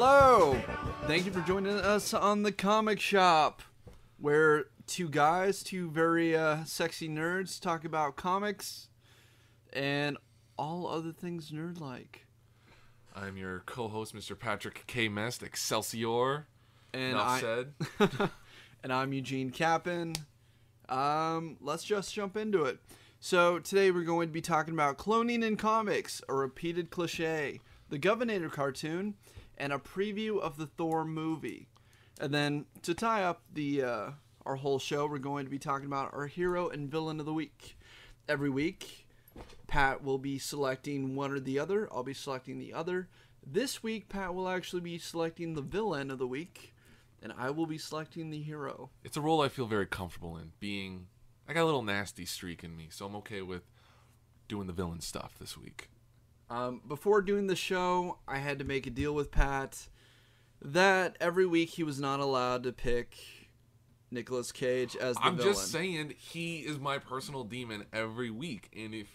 Hello! Thank you for joining us on the Comic Shop, where two guys, two very sexy nerds, talk about comics and all other things nerd-like. I'm your co-host, Mr. Patrick K. Mest, Excelsior. And Enough said. And I'm Eugene Capon. Let's just jump into it. So today we're going to be talking about cloning in comics, a repeated cliche, the Govenator cartoon, and a preview of the Thor movie. And then to tie up the our whole show, we're going to be talking about our hero and villain of the week. Every week, Pat will be selecting one or the other. I'll be selecting the other. This week, Pat will actually be selecting the villain of the week, and I will be selecting the hero. It's a role I feel very comfortable in, being... I got a little nasty streak in me, so I'm okay with doing the villain stuff this week. Before doing the show, I had to make a deal with Pat that every week he was not allowed to pick Nicolas Cage as the villain. I'm just saying, he is my personal demon every week, and if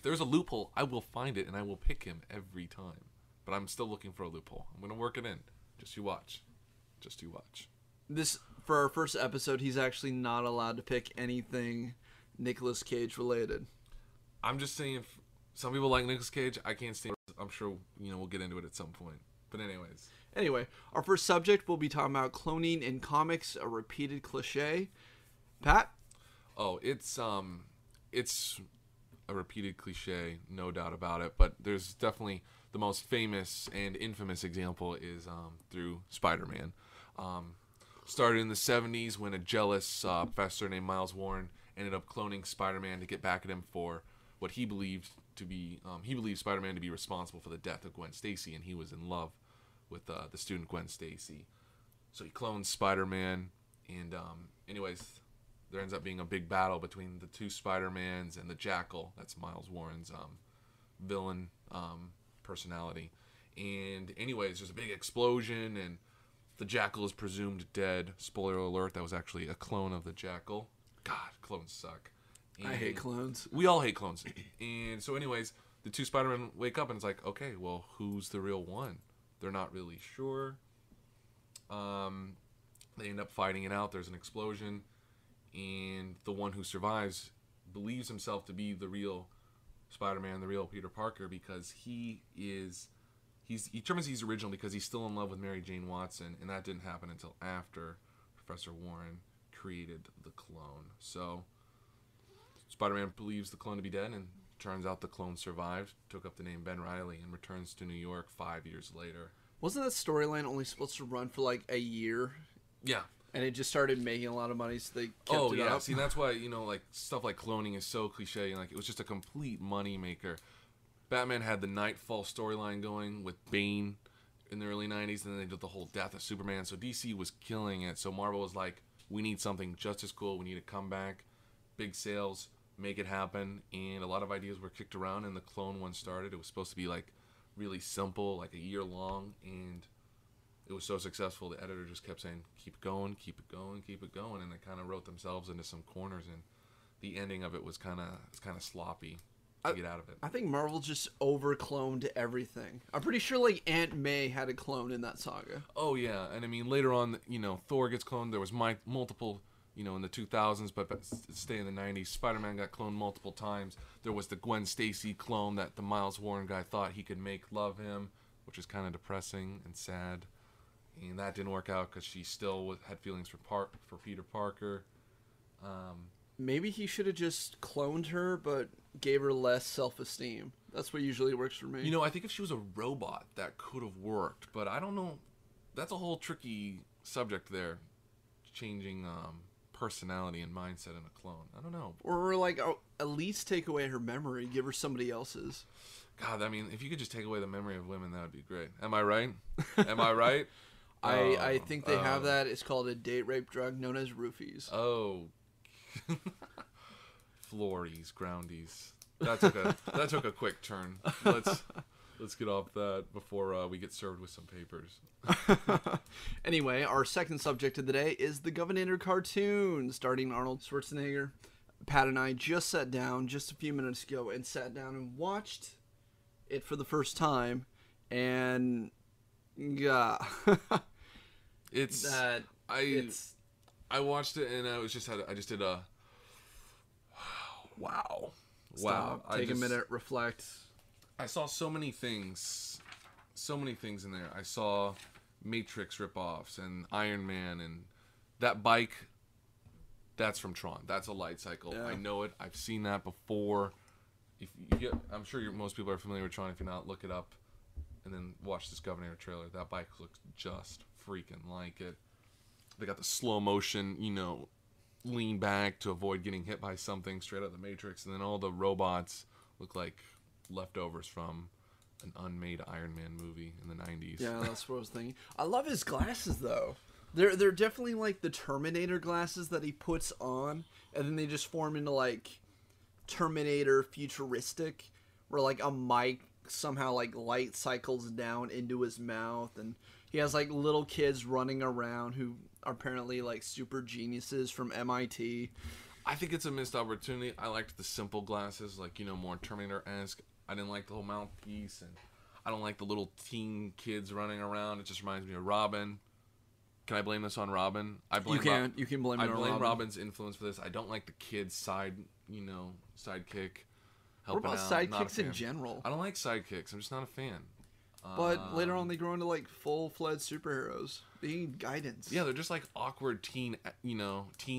there's a loophole, I will find it, and I will pick him every time. But I'm still looking for a loophole. I'm going to work it in. Just you watch. Just you watch. For our first episode, he's actually not allowed to pick anything Nicolas Cage related. I'm just saying, some people like Nicolas Cage. I can't stand it. I'm sure we'll get into it at some point. But Anyway, our first subject, we'll be talking about cloning in comics, a repeated cliche. Pat? Oh, it's a repeated cliche, no doubt about it. But there's definitely the most famous and infamous example is through Spider-Man. Started in the 70s when a jealous professor named Miles Warren ended up cloning Spider-Man to get back at him for what he believed to be, he believed Spider-Man to be responsible for the death of Gwen Stacy, and he was in love with the student Gwen Stacy. So he clones Spider-Man, and anyways, there ends up being a big battle between the two Spider-Mans and the Jackal. That's Miles Warren's villain personality. And anyways, there's a big explosion, and the Jackal is presumed dead. Spoiler alert, that was actually a clone of the Jackal. God, clones suck. And I hate clones. We all hate clones. And so anyways, the two Spider-Men wake up and it's like, okay, well, who's the real one? They're not really sure. They end up fighting it out. There's an explosion. And the one who survives believes himself to be the real Spider-Man, the real Peter Parker, because he determines he's original because he's still in love with Mary Jane Watson, and that didn't happen until after Professor Warren created the clone. So Spider-Man believes the clone to be dead, and turns out the clone survived, took up the name Ben Reilly, and returns to New York 5 years later. Wasn't that storyline only supposed to run for like a year? Yeah. And it just started making a lot of money, so they kept it up. See, that's why, like, stuff like cloning is so cliche, and, like, it was just a complete money maker. Batman had the Nightfall storyline going with Bane in the early 90s, and then they did the whole death of Superman, so DC was killing it. So Marvel was like, we need something just as cool, we need a comeback, big sales, make it happen, and a lot of ideas were kicked around, and the clone one started. It was supposed to be, like, really simple, like a year long, and it was so successful, the editor just kept saying, keep it going, keep it going, keep it going, and they kind of wrote themselves into some corners, and the ending of it was kind of sloppy to get out of it. I think Marvel just over-cloned everything. I'm pretty sure, like, Aunt May had a clone in that saga. Oh, yeah, and I mean, later on, Thor gets cloned. There was multiple, in the 2000s, but stay in the 90s, Spider-Man got cloned multiple times. There was the Gwen Stacy clone that the Miles Warren guy thought he could make love him, which is kind of depressing and sad. And that didn't work out because she still had feelings for Peter Parker. Maybe he should have just cloned her, but gave her less self-esteem. That's what usually works for me. I think if she was a robot, that could have worked. But I don't know. That's a whole tricky subject there. Changing personality and mindset in a clone. I don't know. Or, like, at least take away her memory. Give her somebody else's. God, I mean, if you could just take away the memory of women, that would be great. Am I right? Am I right? I think they have that. It's called a date rape drug known as roofies. Oh. Flories, groundies. That took a quick turn. Let's get off that before we get served with some papers. Anyway, our second subject of the day is the Govenator cartoon, starring Arnold Schwarzenegger. Pat and I just sat down just a few minutes ago and watched it for the first time, and Yeah. It's that I it's I watched it and I just did a wow. stop. Take a minute, reflect. I saw so many things in there. I saw Matrix ripoffs and Iron Man and that bike. That's from Tron. That's a light cycle. Yeah. I know it. I've seen that before. I'm sure most people are familiar with Tron. If you're not, look it up and then watch this Govenator trailer. That bike looks just freaking like it. They got the slow motion, lean back to avoid getting hit by something straight out of the Matrix, and then all the robots look like leftovers from an unmade Iron Man movie in the 90s. Yeah, that's what I was thinking. I love his glasses though. They're definitely like the Terminator glasses that he puts on, and then they just form into like Terminator futuristic, where like a mic somehow like light cycles down into his mouth, and he has like little kids running around who are apparently like super geniuses from MIT. I think it's a missed opportunity. I liked the simple glasses, like, more Terminator-esque. I didn't like the whole mouthpiece, and I don't like the little teen kids running around. It just reminds me of Robin. Can I blame this on Robin? You can blame it on Robin. Robin's influence for this. I don't like the kid's sidekick What helping about out. sidekicks in general? I don't like sidekicks. I'm just not a fan. But later on, they grow into like full-fledged superheroes. They need guidance. Yeah, they're just like awkward teen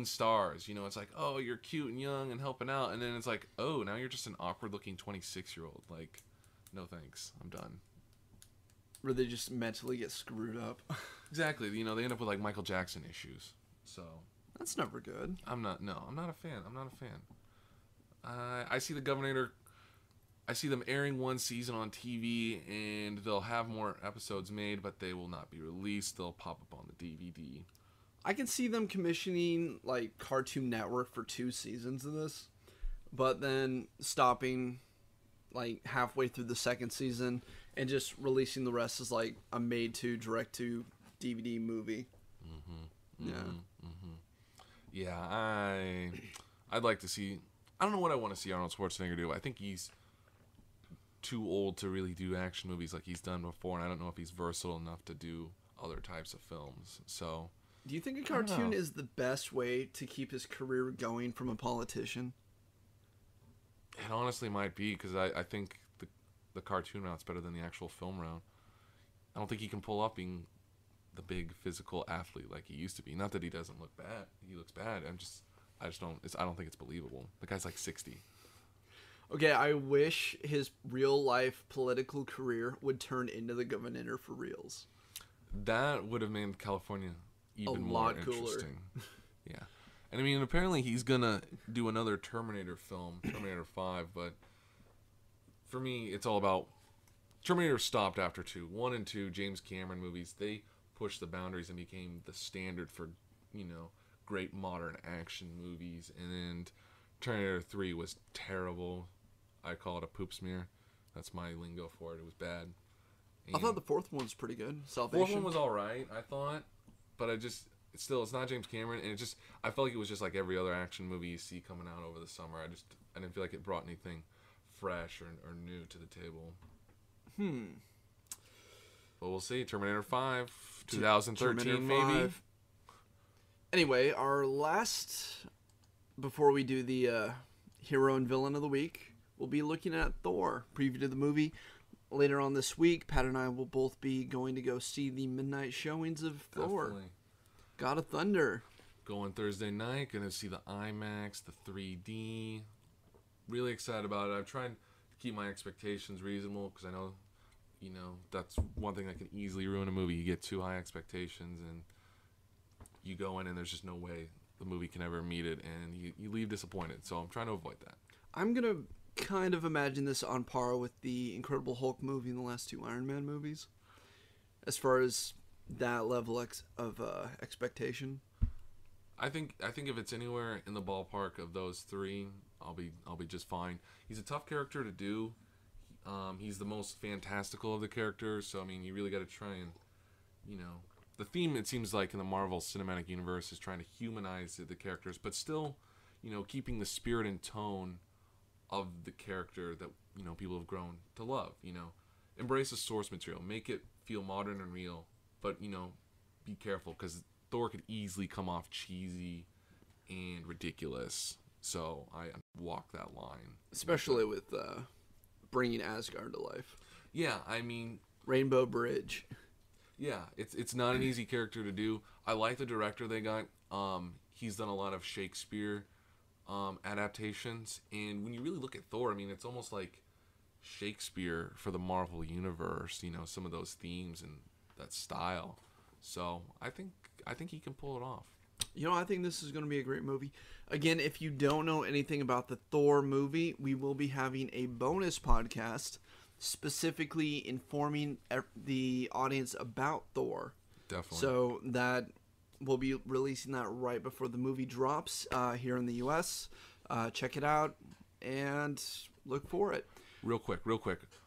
stars. It's like, oh, you're cute and young and helping out, and then it's like, oh, now you're just an awkward-looking 26-year-old. Like, no thanks, I'm done. Where they just mentally get screwed up. Exactly. They end up with like Michael Jackson issues. So that's never good. I'm not a fan. I see the Govenator. I see them airing one season on TV, and they'll have more episodes made, but they will not be released. They'll pop up on the DVD. I can see them commissioning like Cartoon Network for 2 seasons of this, but then stopping like halfway through the second season and just releasing the rest as like a made-to direct-to DVD movie. Yeah, I'd like to see. I don't know what I want to see Arnold Schwarzenegger do. I think he's too old to really do action movies like he's done before, and I don't know if he's versatile enough to do other types of films. So, do you think a cartoon is the best way to keep his career going from a politician? It honestly might be, because I think the cartoon route's better than the actual film route. I don't think he can pull off being the big physical athlete like he used to be. Not that he doesn't look bad. He looks bad. I don't think it's believable. The guy's like 60. Okay, I wish his real-life political career would turn into the Govenator for reals. That would have made California even more interesting. Cooler. Yeah. And I mean, apparently he's going to do another Terminator film, Terminator 5, but for me, it's all about... Terminator stopped after 2. 1 and 2, James Cameron movies, they pushed the boundaries and became the standard for, great modern action movies. And Terminator 3 was terrible. I call it a poop smear. That's my lingo for it. It was bad. And I thought the 4th one was pretty good. Salvation. 4th one was alright, I thought. But it's not James Cameron. And I felt like it was just like every other action movie you see coming out over the summer. I didn't feel like it brought anything fresh or new to the table. But we'll see. Terminator 5, 2013 maybe. Anyway, our last, before we do the hero and villain of the week, we'll be looking at Thor, preview to the movie. Later on this week, Pat and I will both be going to go see the midnight showings of Thor. God of Thunder. Going Thursday night, going to see the IMAX, the 3D. Really excited about it. I've tried to keep my expectations reasonable, because I know, that's one thing that can easily ruin a movie. You get too high expectations, and you go in and there's just no way the movie can ever meet it, and you leave disappointed. So I'm trying to avoid that. I'm going to kind of imagine this on par with the Incredible Hulk movie and the last 2 Iron Man movies, as far as that level of expectation. I think if it's anywhere in the ballpark of those 3, I'll be just fine. He's a tough character to do. He's the most fantastical of the characters, so I mean, you really got to try and, the theme, it seems like, in the Marvel Cinematic Universe is trying to humanize the characters, but still, keeping the spirit and tone of the character that, people have grown to love. embrace the source material, make it feel modern and real, but be careful because Thor could easily come off cheesy and ridiculous. So I walk that line, especially with bringing Asgard to life. Yeah, I mean, Rainbow Bridge. Yeah, it's not an easy character to do. I like the director they got. He's done a lot of Shakespeare adaptations, and when you really look at Thor, I mean, it's almost like Shakespeare for the Marvel universe. Some of those themes and that style. So I think he can pull it off. I think this is going to be a great movie. Again, if you don't know anything about the Thor movie, we will be having a bonus podcast specifically informing the audience about Thor. Definitely. So that we'll be releasing that right before the movie drops here in the U.S. Check it out and look for it. Real quick.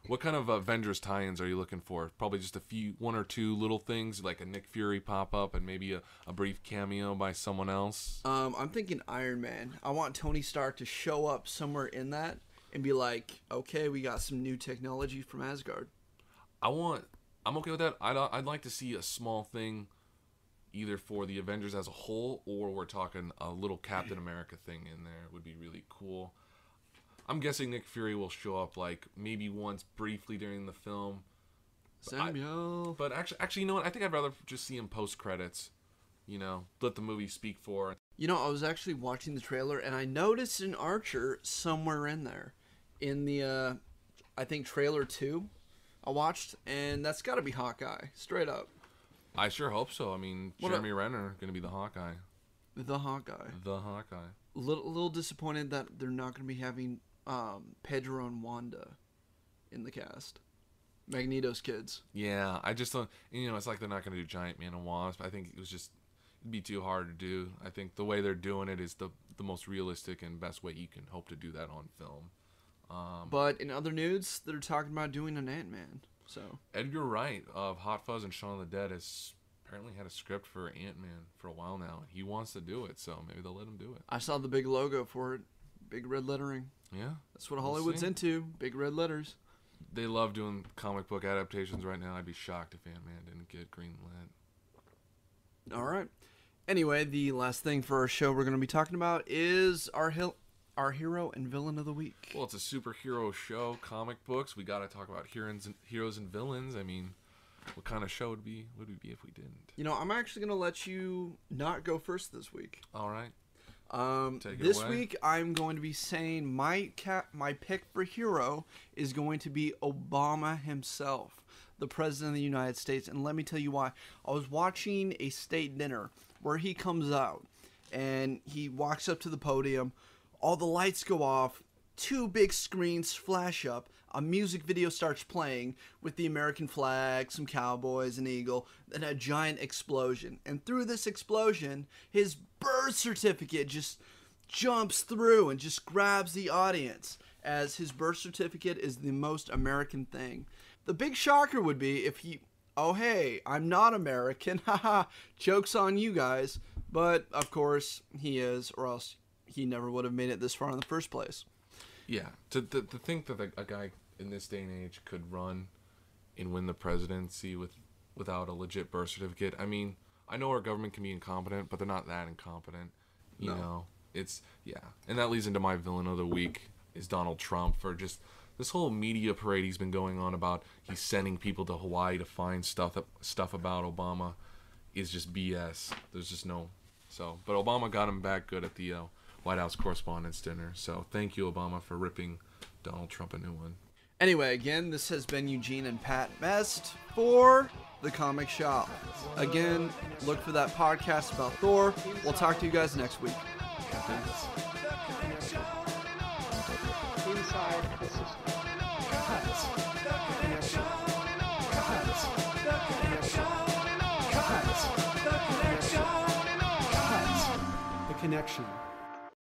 What kind of Avengers tie-ins are you looking for? Probably just one or two little things, like a Nick Fury pop-up and maybe a brief cameo by someone else. I'm thinking Iron Man. I want Tony Stark to show up somewhere in that and be like, okay, we got some new technology from Asgard. I'm okay with that. I'd like to see a small thing either for the Avengers as a whole, or we're talking a little Captain America thing in there. It would be really cool. I'm guessing Nick Fury will show up like maybe once briefly during the film. Samuel. But actually, you know what? I think I'd rather just see him post credits. Let the movie speak for. I was actually watching the trailer and I noticed an Archer somewhere in there, in the I think trailer 2 I watched, and that's got to be Hawkeye, straight up. I sure hope so. I mean, Jeremy Renner going to be the Hawkeye. The Hawkeye. Little disappointed that they're not going to be having Pedro and Wanda in the cast. Magneto's kids. Yeah, I just don't. It's like they're not going to do Giant Man and Wasp. I think it'd be too hard to do. I think the way they're doing it is the most realistic and best way you can hope to do that on film. But in other news, they're talking about doing an Ant-Man. So Edgar Wright of Hot Fuzz and Shaun of the Dead has apparently had a script for Ant-Man for a while now. He wants to do it, so maybe they'll let him do it. I saw the big logo for it. Big red lettering. Yeah. That's what Hollywood's into. Big red letters. They love doing comic book adaptations right now. I'd be shocked if Ant-Man didn't get greenlit. All right. Anyway, the last thing for our show we're going to be talking about is our hero and villain of the week. Well, it's a superhero show, comic books. We got to talk about heroes and villains. I mean, what kind of show would we be if we didn't? I'm actually going to let you not go first this week. All right. This week I'm going to be saying my pick for hero is going to be Obama himself, the President of the United States. And let me tell you why. I was watching a state dinner where he comes out and he walks up to the podium. All the lights go off, 2 big screens flash up, a music video starts playing with the American flag, some cowboys, an eagle, then a giant explosion. And through this explosion, his birth certificate just jumps through and just grabs the audience, as his birth certificate is the most American thing. The big shocker would be if he, oh hey, I'm not American, haha, joke's on you guys. But, of course, he is, or else he never would have made it this far in the first place. Yeah, to think that a guy in this day and age could run and win the presidency without a legit birth certificate. I mean, I know our government can be incompetent, but they're not that incompetent. You know, it's, yeah. And that leads into my villain of the week is Donald Trump, for just this whole media parade he's been going on about he's sending people to Hawaii to find stuff about Obama is just BS. There's just no, so, but Obama got him back good at the White House Correspondents' Dinner. So thank you, Obama, for ripping Donald Trump a new one. Anyway, again, this has been Eugene and Pat Mest for The Comic Shop. Again, look for that podcast about Thor. We'll talk to you guys next week. Inside the system. The connection.